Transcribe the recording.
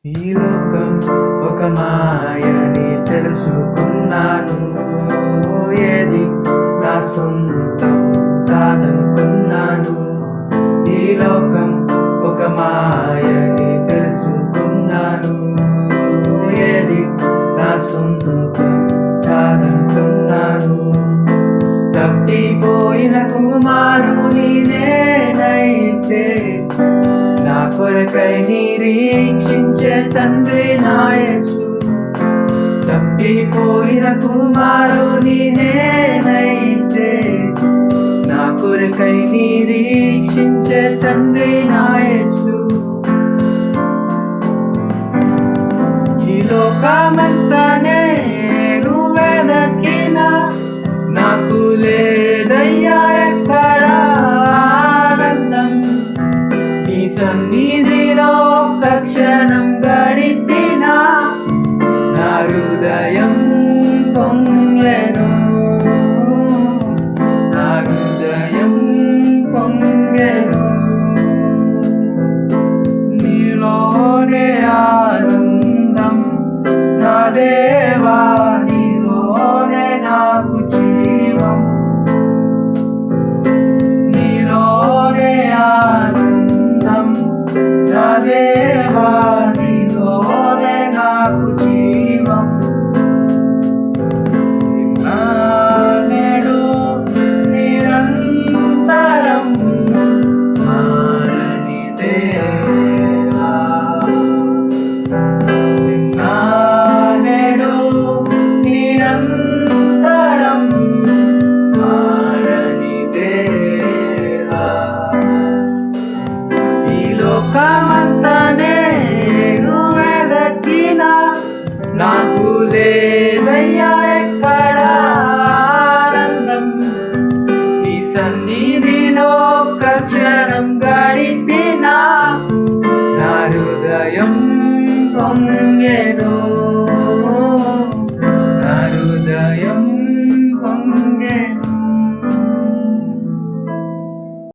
ఈ లోకం ఒక మాయని తెలుసుకున్నాను. ఏది నా సొంతం కాదనుకున్నాను. ఈ లోకం ఒక మాయని తెలుసుకున్నాను. ఏది నా సొంతం కాదనుకున్నాను. తప్పిపోయిన కుమారుని నేనైతే నా కొరకై నిరీక్షించే తండ్రి నా యేసు. తప్పిపోయిన కుమారుని నేనైతే నా కొరకై నిరీక్షించే తండ్రి నా యేసు. ఈ లోకమంతా నేను వెదకినా నాకు లేదయ్యా ఎక్కడా ఆనందం. నీ సన్నిధిలో ఒక్క క్షణం గడిపినా నా హృదయం పొంగెను. నా హృదయం పొంగెను. నీలోనే ఆనందం నా దేవా, నీలోనే నాకు జీవం. నీలోనే ఆనందం నా దేవా, నీలోనే నాకు జీవం. నేడు నిరంతరం మారని దేవా. నేడు నిరంతరం మారని దేవా. ఈ లోకమంతా నేను వెదకినా నాకు లేదయ్యా ఎక్కడా ఆనందం. ఈ సన్నిధిలో ఒక్క క్షణం గడిపినా నా హృదయం పొంగెను. నా హృదయం పొంగెను.